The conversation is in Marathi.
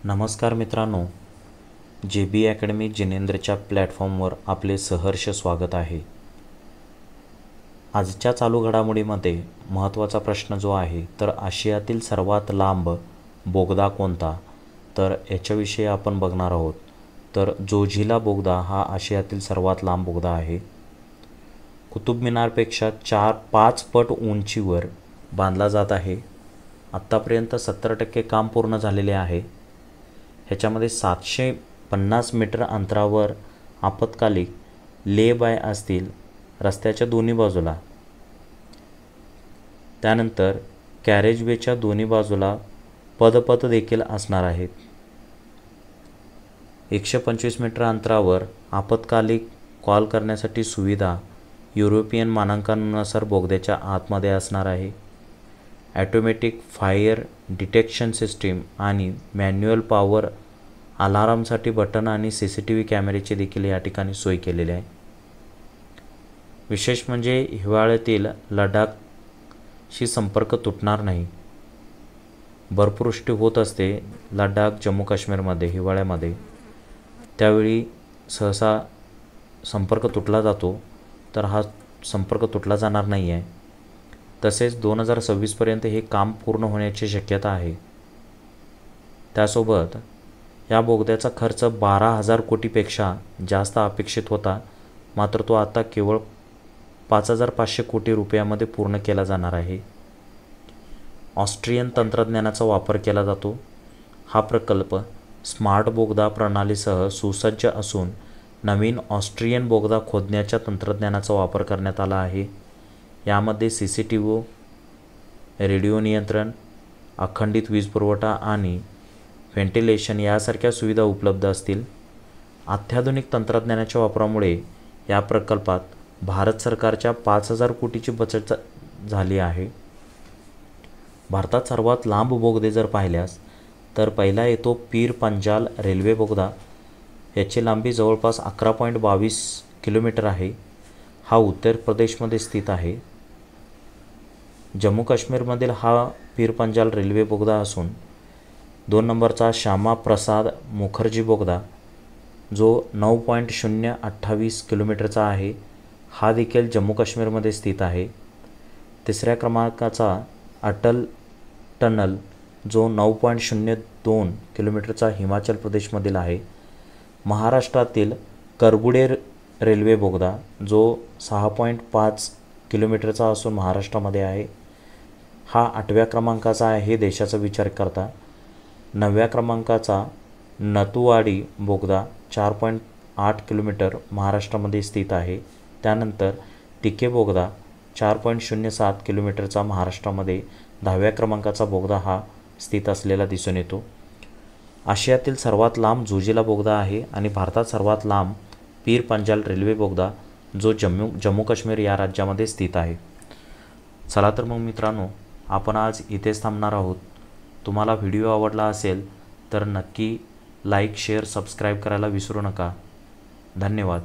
नमस्कार मित्रांनो, जे बी अकॅडमी जिनेंद्रच्या प्लॅटफॉर्मवर आपले सहर्ष स्वागत आहे। आजच्या चालू घडामोडीमध्ये महत्त्वाचा प्रश्न जो आहे तर आशियातील सर्वात लांब बोगदा कोणता, तर याच्याविषयी आपण बघणार आहोत। तर जोझिला बोगदा हा आशियातील सर्वात लांब बोगदा आहे। कुतुब मिनारपेक्षा 4-5 पट उंचीवर बांधला जात आहे। आत्तापर्यंत 70% काम पूर्ण झालेले आहे। ह्याच्यामध्ये 750 मीटर अंतरावर आपत्कालिक ले बाय असतील रस्त्याच्या दोन्ही बाजूला। त्यानंतर कॅरेजवेच्या दोन्ही बाजूला पदपथ देखील असणार आहेत। 125 मीटर अंतरावर आपत्कालिक कॉल करण्यासाठी सुविधा युरोपियन मानकांनुसार बोगद्याच्या आतमध्ये असणार आहे। ॲटोमॅटिक फायर डिटेक्शन सिस्टीम आणि मॅन्युअल पॉवर अलार्मसाठी बटन आणि CCTV कॅमेऱ्याची देखील या ठिकाणी सोय केलेली आहे। विशेष म्हणजे हिवाळ्यातील लडाखशी संपर्क तुटणार नाही। बर्फवृष्टी होत असते लडाख जम्मू काश्मीरमध्ये हिवाळ्यामध्ये, त्यावेळी सहसा संपर्क तुटला जातो, तर हा संपर्क तुटला जाणार नाही आहे। तसेच 2026 पर्यंत हे काम पूर्ण होण्याची शक्यता आहे। त्यासोबत या बोगद्याचा खर्च 12,000 कोटीपेक्षा जास्त अपेक्षित होता, मात्र तो आता केवळ 5,500 कोटी रुपयामध्ये पूर्ण केला जाणार आहे। ऑस्ट्रियन तंत्रज्ञानाचा वापर केला जातो। हा प्रकल्प स्मार्ट बोगदा प्रणालीसह सुसज्ज असून नवीन ऑस्ट्रियन बोगदा खोदण्याच्या तंत्रज्ञानाचा वापर करण्यात आला आहे। यामध्ये CCTV, रेडिओ नियंत्रण, अखंडित वीज पुरवठा आणि व्हेंटिलेशन यासारख्या सुविधा उपलब्ध असतील। अत्याधुनिक तंत्रज्ञानाच्या वापरामुळे या प्रकल्पात भारत सरकारच्या 5,000 कोटीची बचत झाली आहे। भारतात सर्वात लांब बोगदे जर पाहिल्यास तर पहिला येतो पीर पंजाल रेल्वे बोगदा। याची लांबी जवळपास 11.22 किलोमीटर आहे। हा उत्तर प्रदेशमध्ये स्थित आहे। जम्मू काश्मीरमधील हा पीर पंजाल रेल्वे बोगदा असून 2 नंबरचा श्यामा प्रसाद मुखर्जी बोगदा जो 9.028 किलोमीटरचा आहे, हा देखील जम्मू काश्मीरमध्ये स्थित आहे। तिसऱ्या क्रमांकाचा अटल टनल जो 9.02 किलोमीटरचा हिमाचल प्रदेशमधील आहे। महाराष्ट्रातील करबुडे रेल्वे बोगदा जो 6.5 किलोमीटरचा असून महाराष्ट्रामध्ये आहे, हा 8व्या क्रमांकाचा आहे देशाचा विचार करता। 9व्या क्रमांकाचा नतुवाडी बोगदा 4.8 किलोमीटर महाराष्ट्रामध्ये स्थित आहे। त्यानंतर टिके बोगदा 4.07 किलोमीटरचा महाराष्ट्रामध्ये 10व्या क्रमांकाचा बोगदा हा स्थित असलेला दिसून येतो। आशियातील सर्वात लांब जोझिला बोगदा आहे आणि भारतात सर्वात लांब पीर पंजाल रेल्वे बोगदा जो जम्मू काश्मीर या राज्यामध्ये स्थित आहे। चला तर मग मित्रांनो, आपण आज इथेच थांबणार आहोत। तुम्हाला व्हिडिओ आवडला असेल तर नक्की लाईक, शेअर, सबस्क्राईब करायला विसरू नका। धन्यवाद।